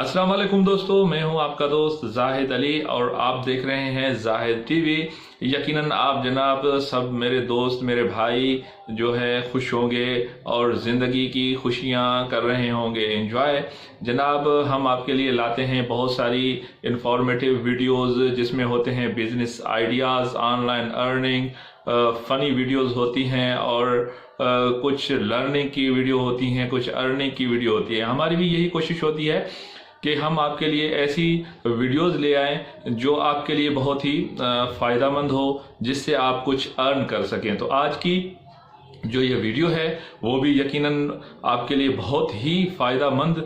अस्सलाम वालेकुम दोस्तों, मैं हूं आपका दोस्त जाहिद अली और आप देख रहे हैं जाहिद टीवी। यकीनन आप जनाब सब मेरे दोस्त मेरे भाई जो है खुश होंगे और ज़िंदगी की खुशियां कर रहे होंगे एंजॉय। जनाब हम आपके लिए लाते हैं बहुत सारी इंफॉर्मेटिव वीडियोस जिसमें होते हैं business ideas, online earning, funny videos होती हैं और कुछ लर्निंग की वीडियो होती हैं, कुछ अर्निंग की वीडियो होती है। हमारी भी यही कोशिश होती है कि हम आपके लिए ऐसी वीडियोस ले आएं जो आपके लिए बहुत ही फ़ायदेमंद हो, जिससे आप कुछ अर्न कर सकें। तो आज की जो ये वीडियो है वो भी यकीनन आपके लिए बहुत ही फ़ायदेमंद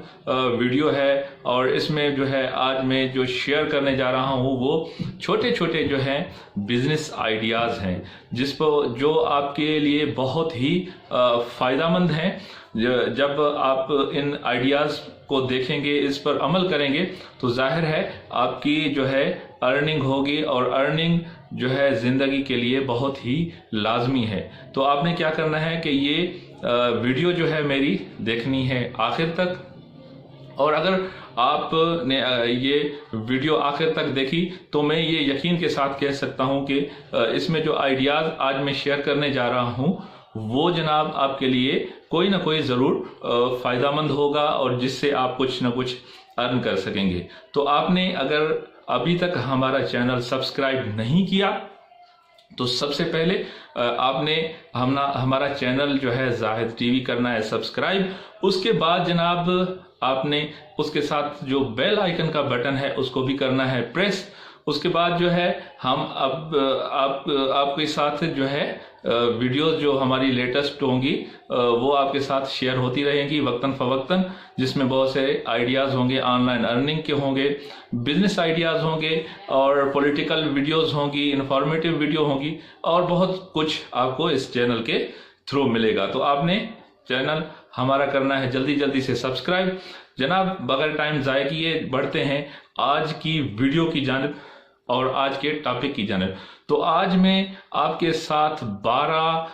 वीडियो है और इसमें जो है आज मैं जो शेयर करने जा रहा हूँ वो छोटे छोटे जो हैं बिजनेस आइडियाज़ हैं जिस पर जो आपके लिए बहुत ही फ़ायदेमंद हैं। जब आप इन आइडियाज़ को देखेंगे, इस पर अमल करेंगे तो जाहिर है आपकी जो है अर्निंग होगी और अर्निंग जो है ज़िंदगी के लिए बहुत ही लाजमी है। तो आपने क्या करना है कि ये वीडियो जो है मेरी देखनी है आखिर तक, और अगर आपने ये वीडियो आखिर तक देखी तो मैं ये यकीन के साथ कह सकता हूँ कि इसमें जो आइडियाज़ आज मैं शेयर करने जा रहा हूँ वो जनाब आपके लिए कोई ना कोई ज़रूर फ़ायदेमंद होगा और जिससे आप कुछ ना कुछ अर्न कर सकेंगे। तो आपने अगर अभी तक हमारा चैनल सब्सक्राइब नहीं किया तो सबसे पहले आपने हमारा चैनल जो है जाहिद टीवी करना है सब्सक्राइब। उसके बाद जनाब आपने उसके साथ जो बेल आइकन का बटन है उसको भी करना है प्रेस। उसके बाद जो है हम अब आपके साथ जो है वीडियोस जो हमारी लेटेस्ट होंगी वो आपके साथ शेयर होती रहेंगी वक्तन फवक्तन, जिसमें बहुत से आइडियाज़ होंगे, ऑनलाइन अर्निंग के होंगे, बिजनेस आइडियाज़ होंगे और पॉलिटिकल वीडियोस होंगी, इंफॉर्मेटिव वीडियो होंगी और बहुत कुछ आपको इस चैनल के थ्रू मिलेगा। तो आपने चैनल हमारा करना है जल्दी जल्दी से सब्सक्राइब। जनाब बगैर टाइम ज़ाय किए बढ़ते हैं आज की वीडियो की जानिब और आज के टॉपिक की जानिब। तो आज मैं आपके साथ 12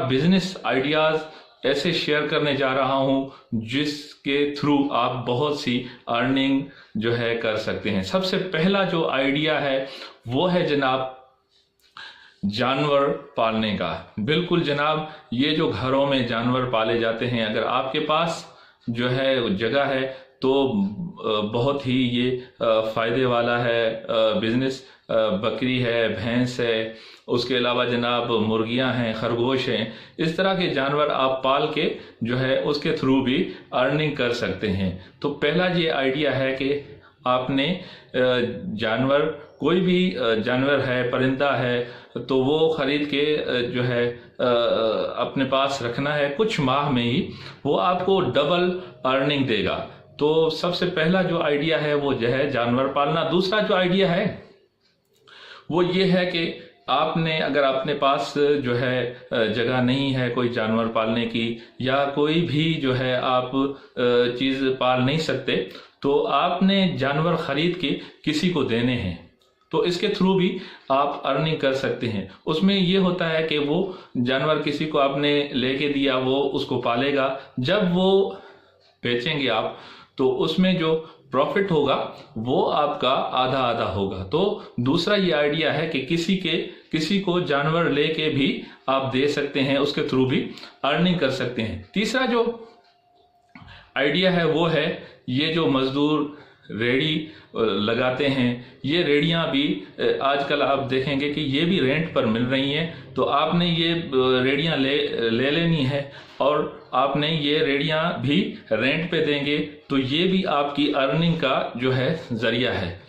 बिजनेस आइडियाज़ ऐसे शेयर करने जा रहा हूं जिसके थ्रू आप बहुत सी अर्निंग जो है कर सकते हैं। सबसे पहला जो आइडिया है वो है जनाब जानवर पालने का। बिल्कुल जनाब, ये जो घरों में जानवर पाले जाते हैं, अगर आपके पास जो है जगह है तो बहुत ही ये फ़ायदे वाला है बिज़नेस। बकरी है, भैंस है, उसके अलावा जनाब मुर्गियां हैं, खरगोश हैं, इस तरह के जानवर आप पाल के जो है उसके थ्रू भी अर्निंग कर सकते हैं। तो पहला ये आइडिया है कि आपने जानवर, कोई भी जानवर है, परिंदा है, तो वो ख़रीद के जो है अपने पास रखना है। कुछ माह में ही वो आपको डबल अर्निंग देगा। तो सबसे पहला जो आइडिया है वो जो है जानवर पालना। दूसरा जो आइडिया है वो ये है कि आपने अगर अपने पास जो है जगह नहीं है कोई जानवर पालने की, या कोई भी जो है आप चीज़ पाल नहीं सकते, तो आपने जानवर खरीद के किसी को देने हैं, तो इसके थ्रू भी आप अर्निंग कर सकते हैं। उसमें ये होता है कि वो जानवर किसी को आपने लेके दिया, वो उसको पालेगा, जब वो बेचेंगे आप तो उसमें जो प्रॉफिट होगा वो आपका आधा आधा होगा। तो दूसरा ये आइडिया है कि किसी को जानवर लेके भी आप दे सकते हैं, उसके थ्रू भी अर्निंग कर सकते हैं। तीसरा जो आइडिया है वो है ये जो मजदूर रेड़ी लगाते हैं, ये रेड़ियां भी आजकल आप देखेंगे कि ये भी रेंट पर मिल रही हैं। तो आपने ये रेड़ियां ले लेनी है और आपने ये रेड़ियां भी रेंट पे देंगे, तो ये भी आपकी अर्निंग का जो है जरिया है।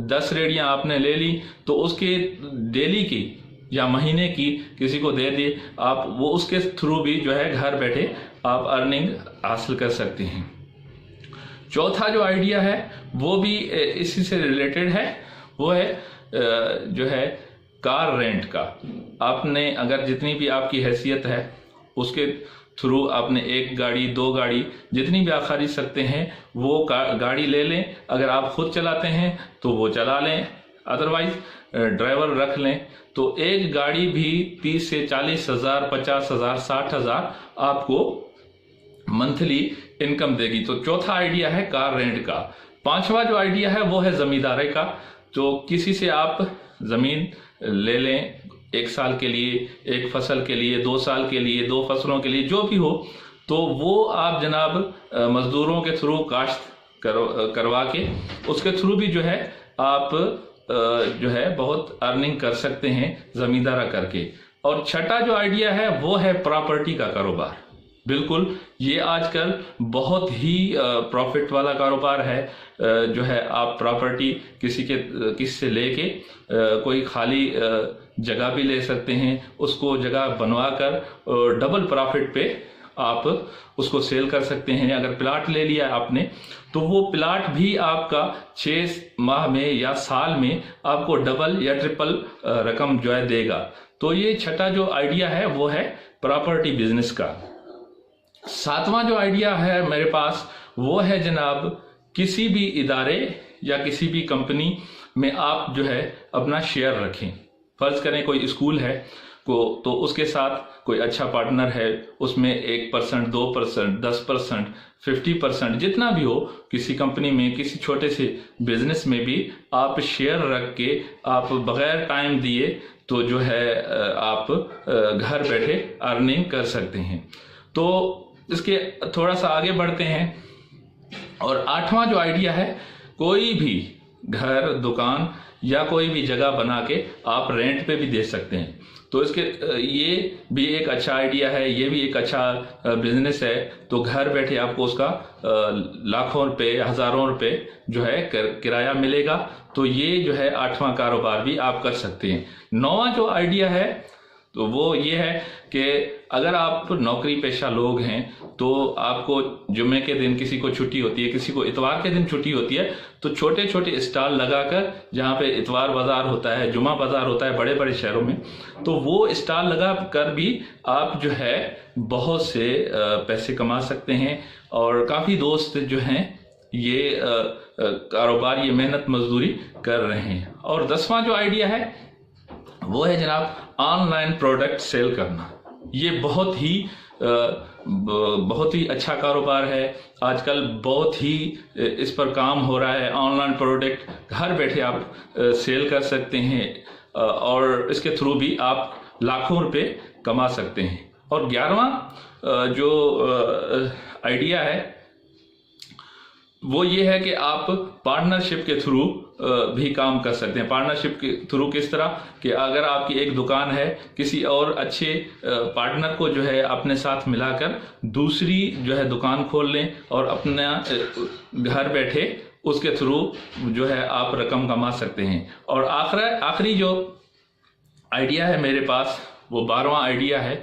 10 रेड़ियां आपने ले ली तो उसके डेली की या महीने की किसी को दे दी आप, वो उसके थ्रू भी जो है घर बैठे आप अर्निंग हासिल कर सकते हैं। चौथा जो आइडिया है वो भी इसी से रिलेटेड है, वो है जो है कार रेंट का। आपने अगर जितनी भी आपकी हैसियत है उसके थ्रू आपने 1 गाड़ी 2 गाड़ी जितनी भी आप खरीद सकते हैं वो गाड़ी ले लें। अगर आप खुद चलाते हैं तो वो चला लें, अदरवाइज ड्राइवर रख लें। तो एक गाड़ी भी 30 से 40 हज़ार, 50 हज़ार, 60 हज़ार आपको मंथली इनकम देगी। तो चौथा आइडिया है कार रेंट का। पांचवा जो आइडिया है वो है जमींदारी का। तो किसी से आप जमीन ले लें 1 साल के लिए, 1 फसल के लिए, 2 साल के लिए, 2 फसलों के लिए, जो भी हो, तो वो आप जनाब मजदूरों के थ्रू काश्त करवा के उसके थ्रू भी जो है आप जो है बहुत अर्निंग कर सकते हैं जमींदारा करके। और छठा जो आइडिया है वो है प्रॉपर्टी का कारोबार। बिल्कुल, ये आजकल बहुत ही प्रॉफिट वाला कारोबार है। जो है आप प्रॉपर्टी किसी से लेके कोई खाली जगह भी ले सकते हैं, उसको जगह बनवा कर डबल प्रॉफिट पे आप उसको सेल कर सकते हैं। अगर प्लाट ले लिया आपने तो वो प्लाट भी आपका 6 माह में या साल में आपको डबल या ट्रिपल रकम जो है देगा। तो ये छठा जो आइडिया है वो है प्रॉपर्टी बिजनेस का। सातवां जो आइडिया है मेरे पास वो है जनाब किसी भी इदारे या किसी भी कंपनी में आप जो है अपना शेयर रखें। फर्ज करें कोई स्कूल है तो उसके साथ कोई अच्छा पार्टनर है, उसमें 1%, 2%, 10%, 50% जितना भी हो, किसी कंपनी में, किसी छोटे से बिजनेस में भी आप शेयर रख के आप बगैर टाइम दिए तो जो है आप घर बैठे अर्निंग कर सकते हैं। तो इसके थोड़ा सा आगे बढ़ते हैं। और आठवां जो आइडिया है, कोई भी घर, दुकान या कोई भी जगह बना के आप रेंट पे भी दे सकते हैं। तो इसके ये भी एक अच्छा आइडिया है, ये भी एक अच्छा बिजनेस है। तो घर बैठे आपको उसका लाखों रुपए, हजारों रुपए जो है किराया मिलेगा। तो ये जो है आठवां कारोबार भी आप कर सकते हैं। नौवां जो आइडिया है तो वो ये है कि अगर आप नौकरी पेशा लोग हैं तो आपको जुम्मे के दिन किसी को छुट्टी होती है, किसी को इतवार के दिन छुट्टी होती है, तो छोटे छोटे स्टॉल लगाकर, जहाँ पे इतवार बाजार होता है, जुमा बाजार होता है बड़े बड़े शहरों में, तो वो स्टॉल लगा कर भी आप जो है बहुत से पैसे कमा सकते हैं। और काफ़ी दोस्त जो हैं ये कारोबार, ये मेहनत मजदूरी कर रहे हैं। और 10वां जो आइडिया है वो है जनाब ऑनलाइन प्रोडक्ट सेल करना। ये बहुत ही अच्छा कारोबार है। आजकल बहुत ही इस पर काम हो रहा है। ऑनलाइन प्रोडक्ट घर बैठे आप सेल कर सकते हैं और इसके थ्रू भी आप लाखों रुपए कमा सकते हैं। और 11वां जो आइडिया है वो ये है कि आप पार्टनरशिप के थ्रू भी काम कर सकते हैं। पार्टनरशिप के थ्रू किस तरह कि अगर आपकी एक दुकान है, किसी और अच्छे पार्टनर को जो है अपने साथ मिलाकर दूसरी जो है दुकान खोल लें और अपना घर बैठे उसके थ्रू जो है आप रकम कमा सकते हैं। और आखिरी जो आइडिया है मेरे पास, वो 12वां आइडिया है,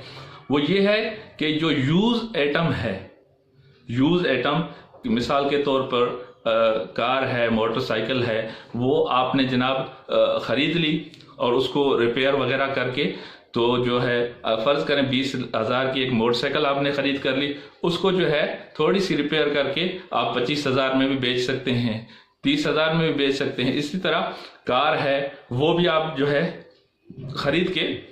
वो ये है कि जो यूज आइटम है, यूज आइटम मिसाल के तौर पर कार है, मोटरसाइकिल है, वो आपने जनाब खरीद ली और उसको रिपेयर वगैरह करके, तो जो है फर्ज करें 20,000 की एक मोटरसाइकिल आपने खरीद कर ली, उसको जो है थोड़ी सी रिपेयर करके आप 25,000 में भी बेच सकते हैं, 30,000 में भी बेच सकते हैं। इसी तरह कार है, वो भी आप जो है खरीद के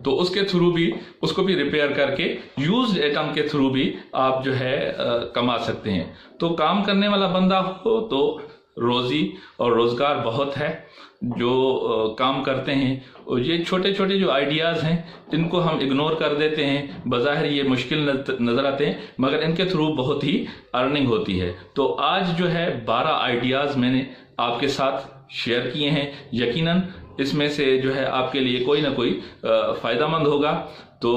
तो उसके थ्रू भी उसको भी रिपेयर करके यूज्ड आइटम के थ्रू भी आप जो है कमा सकते हैं। तो काम करने वाला बंदा हो तो रोजी और रोजगार बहुत है जो काम करते हैं। और ये छोटे छोटे जो आइडियाज़ हैं इनको हम इग्नोर कर देते हैं, बज़ाहिर ये मुश्किल नज़र आते हैं, मगर इनके थ्रू बहुत ही अर्निंग होती है। तो आज जो है 12 आइडियाज़ मैंने आपके साथ शेयर किए हैं। यकीनन इसमें से जो है आपके लिए कोई ना कोई फ़ायदामंद होगा। तो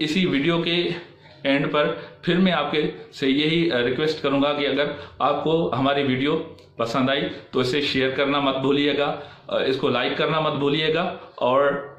इसी वीडियो के एंड पर फिर मैं आपके से यही रिक्वेस्ट करूंगा कि अगर आपको हमारी वीडियो पसंद आई तो इसे शेयर करना मत भूलिएगा, इसको लाइक करना मत भूलिएगा और